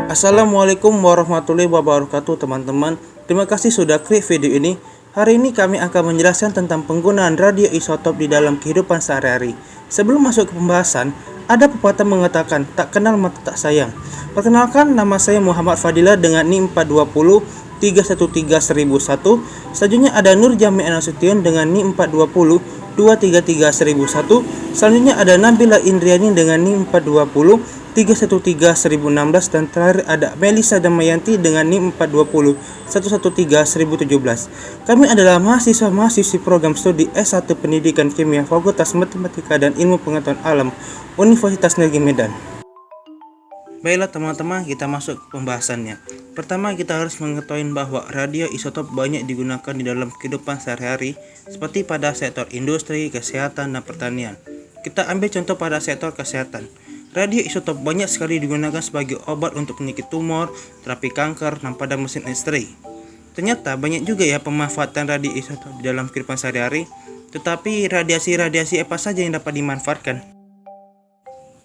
Assalamualaikum warahmatullahi wabarakatuh teman-teman. Terima kasih sudah klik video ini. Hari ini kami akan menjelaskan tentang penggunaan radioisotop di dalam kehidupan sehari-hari. Sebelum masuk ke pembahasan, ada pepatah mengatakan tak kenal maka tak sayang. Perkenalkan, nama saya Muhammad Fadilah dengan NIM 420 313 1001. Selanjutnya ada Nur Jami Nasution dengan NIM 420 233 1001. Selanjutnya ada Nabila Indriani dengan NIM 420 313 1016, dan terakhir ada Melisa Damayanti dengan NIM 420 113 1017. Kami adalah mahasiswa-mahasiswi program studi S1 Pendidikan Kimia Fakultas Matematika dan Ilmu Pengetahuan Alam Universitas Negeri Medan. Baiklah teman-teman, kita masuk ke pembahasannya. Pertama, kita harus mengetahui bahwa radioisotop banyak digunakan di dalam kehidupan sehari-hari, seperti pada sektor industri, kesehatan, dan pertanian. Kita ambil contoh pada sektor kesehatan. Radioisotop banyak sekali digunakan sebagai obat untuk penyakit tumor, terapi kanker, dan pada mesin X-ray. Ternyata banyak juga ya pemanfaatan radioisotop di dalam kehidupan sehari-hari. Tetapi radiasi-radiasi apa saja yang dapat dimanfaatkan?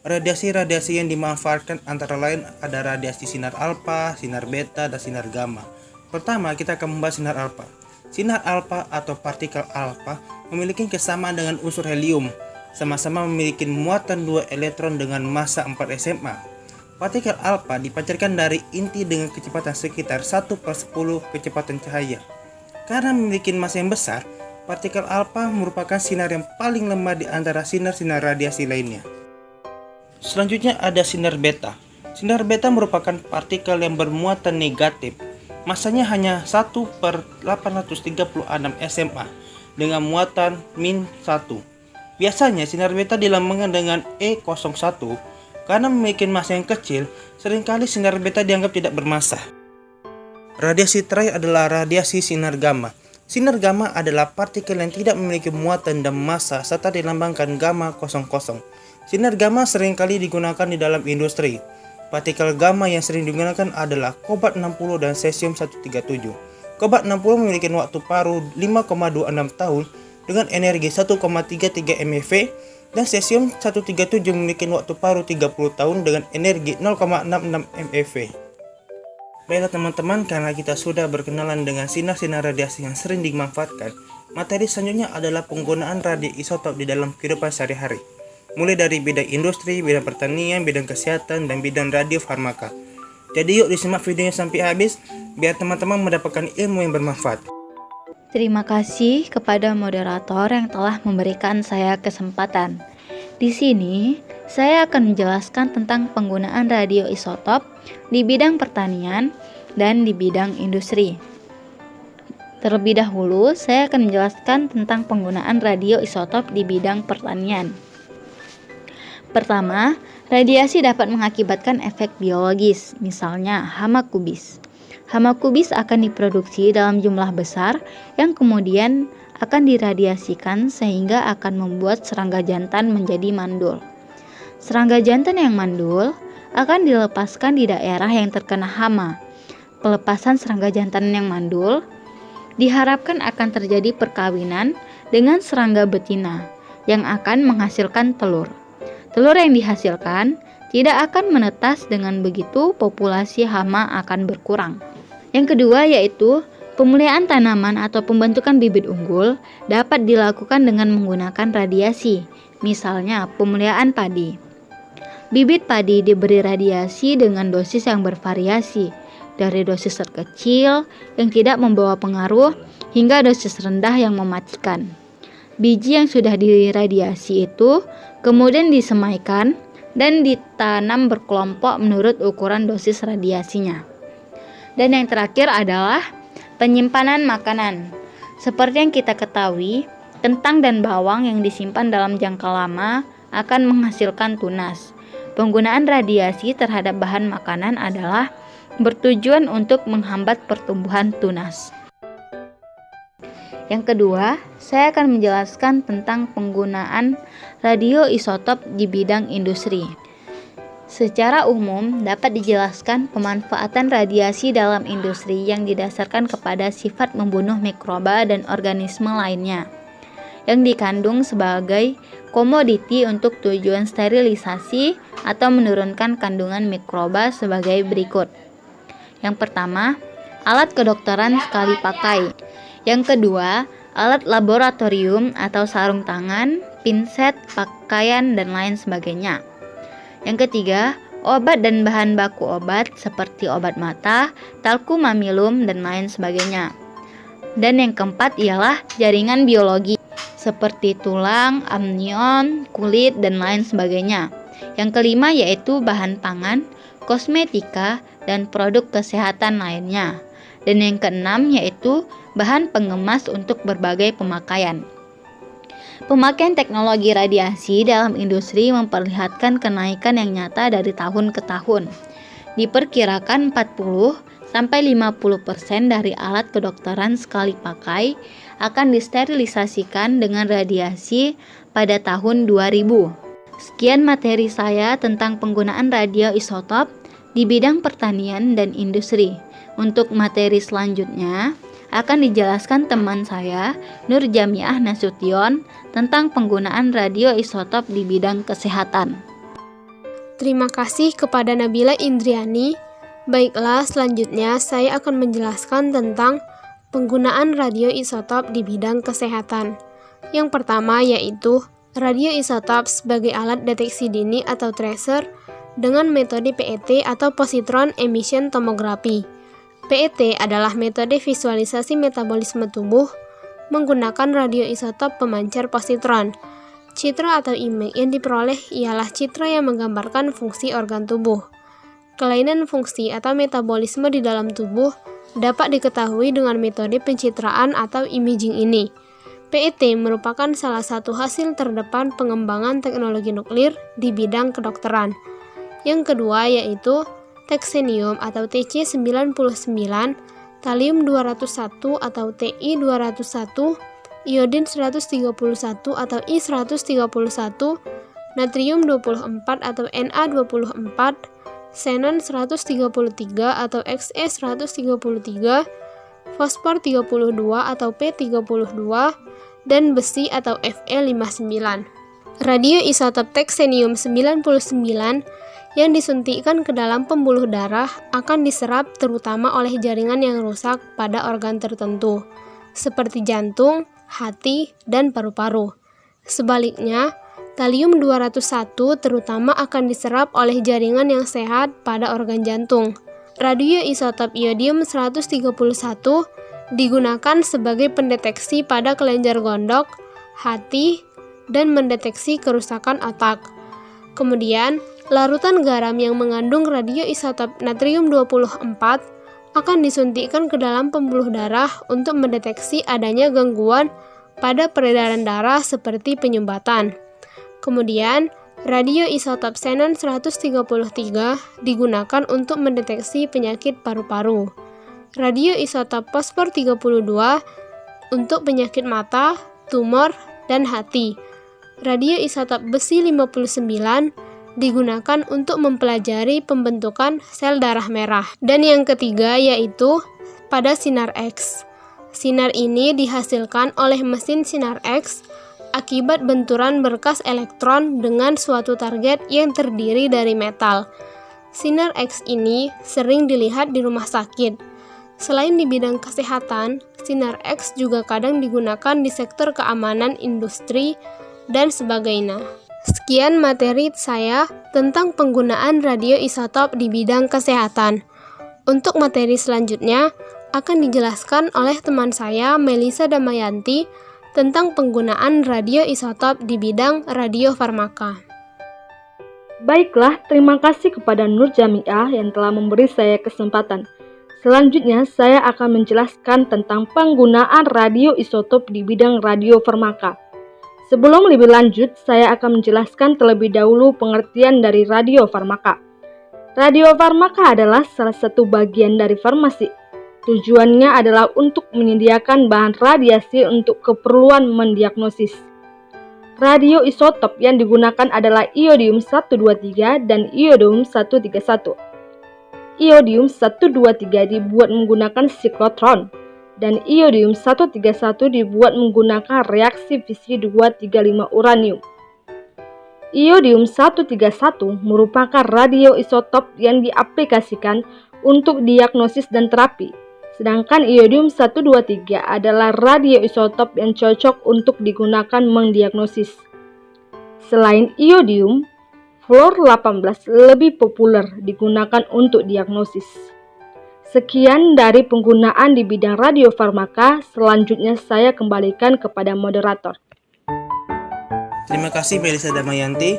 Radiasi-radiasi yang dimanfaatkan antara lain ada radiasi sinar alfa, sinar beta, dan sinar gamma. Pertama, kita akan membahas sinar alfa. Sinar alfa atau partikel alfa memiliki kesamaan dengan unsur helium, sama-sama memiliki muatan 2 elektron dengan massa 4 SMA. Partikel alfa dipancarkan dari inti dengan kecepatan sekitar 1/10 kecepatan cahaya. Karena memiliki massa yang besar, partikel alfa merupakan sinar yang paling lemah di antara sinar-sinar radiasi lainnya. Selanjutnya ada sinar beta. Sinar beta merupakan partikel yang bermuatan negatif. Massanya hanya 1/836 SMA dengan muatan -1. Biasanya sinar beta dilambangkan dengan E01. Karena memiliki massa yang kecil, seringkali sinar beta dianggap tidak bermassa. Radiasi terakhir adalah radiasi sinar gamma. Sinar gamma adalah partikel yang tidak memiliki muatan dan massa serta dilambangkan gamma 00. Sinar gamma seringkali digunakan di dalam industri. Partikel gamma yang sering digunakan adalah kobalt 60 dan cesium 137. Kobalt 60 memiliki waktu paruh 5,26 tahun dengan energi 1,33 MeV, dan cesium 137 memiliki waktu paruh 30 tahun dengan energi 0,66 MeV. Baiklah teman-teman, karena kita sudah berkenalan dengan sinar-sinar radiasi yang sering dimanfaatkan, materi selanjutnya adalah penggunaan radioisotop di dalam kehidupan sehari-hari, mulai dari bidang industri, bidang pertanian, bidang kesehatan, dan bidang radiofarmaka. Jadi yuk disimak videonya sampai habis biar teman-teman mendapatkan ilmu yang bermanfaat. Terima kasih kepada moderator yang telah memberikan saya kesempatan. Di sini, saya akan menjelaskan tentang penggunaan radioisotop di bidang pertanian dan di bidang industri. Terlebih dahulu, saya akan menjelaskan tentang penggunaan radioisotop di bidang pertanian. Pertama, radiasi dapat mengakibatkan efek biologis, misalnya hama kubis. Hama kubis akan diproduksi dalam jumlah besar yang kemudian akan diradiasikan sehingga akan membuat serangga jantan menjadi mandul. Serangga jantan yang mandul akan dilepaskan di daerah yang terkena hama. Pelepasan serangga jantan yang mandul diharapkan akan terjadi perkawinan dengan serangga betina yang akan menghasilkan telur. Telur yang dihasilkan tidak akan menetas, dengan begitu populasi hama akan berkurang. Yang kedua yaitu pemulihan tanaman atau pembentukan bibit unggul dapat dilakukan dengan menggunakan radiasi, misalnya pemulihan padi. Bibit padi diberi radiasi dengan dosis yang bervariasi, dari dosis terkecil yang tidak membawa pengaruh hingga dosis rendah yang mematikan. Biji yang sudah diradiasi itu kemudian disemaikan dan ditanam berkelompok menurut ukuran dosis radiasinya. Dan yang terakhir adalah penyimpanan makanan. Seperti yang kita ketahui, kentang dan bawang yang disimpan dalam jangka lama akan menghasilkan tunas. Penggunaan radiasi terhadap bahan makanan adalah bertujuan untuk menghambat pertumbuhan tunas. Yang kedua, saya akan menjelaskan tentang penggunaan radioisotop di bidang industri. Secara umum, dapat dijelaskan pemanfaatan radiasi dalam industri yang didasarkan kepada sifat membunuh mikroba dan organisme lainnya. yang dikandung sebagai komoditi untuk tujuan sterilisasi atau menurunkan kandungan mikroba sebagai berikut. Yang pertama, alat kedokteran sekali pakai. Yang kedua, alat laboratorium atau sarung tangan, pinset, pakaian, dan lain sebagainya. Yang ketiga, obat dan bahan baku obat seperti obat mata, talku mamilum, dan lain sebagainya. Dan yang keempat ialah jaringan biologi seperti tulang, amnion, kulit, dan lain sebagainya. Yang kelima yaitu bahan pangan, kosmetika, dan produk kesehatan lainnya. Dan yang keenam yaitu bahan pengemas untuk berbagai pemakaian. Pemakaian teknologi radiasi dalam industri memperlihatkan kenaikan yang nyata dari tahun ke tahun. Diperkirakan 40-50% dari alat kedokteran sekali pakai akan disterilisasikan dengan radiasi pada tahun 2000. Sekian materi saya tentang penggunaan radioisotop di bidang pertanian dan industri. Untuk materi selanjutnya akan dijelaskan teman saya Nur Jamiah Nasution tentang penggunaan radioisotop di bidang kesehatan. Terima kasih kepada Nabila Indriani. Baiklah, selanjutnya saya akan menjelaskan tentang penggunaan radioisotop di bidang kesehatan. Yang pertama yaitu radioisotop sebagai alat deteksi dini atau tracer dengan metode PET atau positron emission tomography. PET adalah metode visualisasi metabolisme tubuh menggunakan radioisotop pemancar positron. Citra atau image yang diperoleh ialah citra yang menggambarkan fungsi organ tubuh. Kelainan fungsi atau metabolisme di dalam tubuh dapat diketahui dengan metode pencitraan atau imaging ini. PET merupakan salah satu hasil terdepan pengembangan teknologi nuklir di bidang kedokteran. Yang kedua yaitu Technetium atau TC99, Thallium-201 atau Ti-201, Iodin 131 atau I-131, Natrium-24 atau Na-24, Xenon 133 atau Xe133, Fosfor 32 atau P32, dan besi atau Fe59. Radioisotop Technetium 99 yang disuntikkan ke dalam pembuluh darah akan diserap terutama oleh jaringan yang rusak pada organ tertentu, seperti jantung, hati, dan paru-paru. Sebaliknya, Thallium-201 terutama akan diserap oleh jaringan yang sehat pada organ jantung. Radioisotop Iodium-131 digunakan sebagai pendeteksi pada kelenjar gondok, hati, dan mendeteksi kerusakan otak. Kemudian, larutan garam yang mengandung radioisotop Natrium-24 akan disuntikkan ke dalam pembuluh darah untuk mendeteksi adanya gangguan pada peredaran darah seperti penyumbatan. Kemudian, radioisotop Xenon 133 digunakan untuk mendeteksi penyakit paru-paru. Radioisotop Fosfor 32 untuk penyakit mata, tumor, dan hati. Radioisotop Besi 59 digunakan untuk mempelajari pembentukan sel darah merah. Dan yang ketiga yaitu pada sinar X. Sinar ini dihasilkan oleh mesin sinar X akibat benturan berkas elektron dengan suatu target yang terdiri dari metal. Sinar X ini sering dilihat di rumah sakit. Selain di bidang kesehatan, sinar X juga kadang digunakan di sektor keamanan industri dan sebagainya. Sekian materi saya tentang penggunaan radioisotop di bidang kesehatan. Untuk materi selanjutnya akan dijelaskan oleh teman saya Melisa Damayanti tentang penggunaan radioisotop di bidang radiofarmaka. Baiklah, terima kasih kepada Nur Jamiah yang telah memberi saya kesempatan. Selanjutnya, saya akan menjelaskan tentang penggunaan radioisotop di bidang radiofarmaka. Sebelum lebih lanjut, saya akan menjelaskan terlebih dahulu pengertian dari radiofarmaka. Radiofarmaka adalah salah satu bagian dari farmasi. Tujuannya adalah untuk menyediakan bahan radiasi untuk keperluan mendiagnosis. Radioisotop yang digunakan adalah Iodium-123 dan Iodium-131. Iodium-123 dibuat menggunakan siklotron, dan iodium 131 dibuat menggunakan reaksi fisi 235 uranium. Iodium 131 merupakan radioisotop yang diaplikasikan untuk diagnosis dan terapi, sedangkan iodium 123 adalah radioisotop yang cocok untuk digunakan mendiagnosis. Selain iodium, fluor 18 lebih populer digunakan untuk diagnosis. Sekian dari penggunaan di bidang radiofarmaka, selanjutnya saya kembalikan kepada moderator. Terima kasih Melisa Damayanti.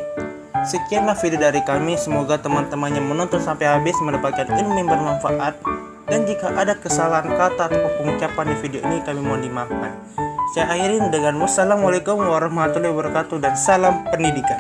Sekianlah video dari kami, semoga teman-teman yang menonton sampai habis mendapatkan ilmu yang bermanfaat, dan jika ada kesalahan kata atau pengucapan di video ini kami mohon dimaafkan. Saya akhirin dengan wassalamualaikum warahmatullahi wabarakatuh dan salam pendidikan.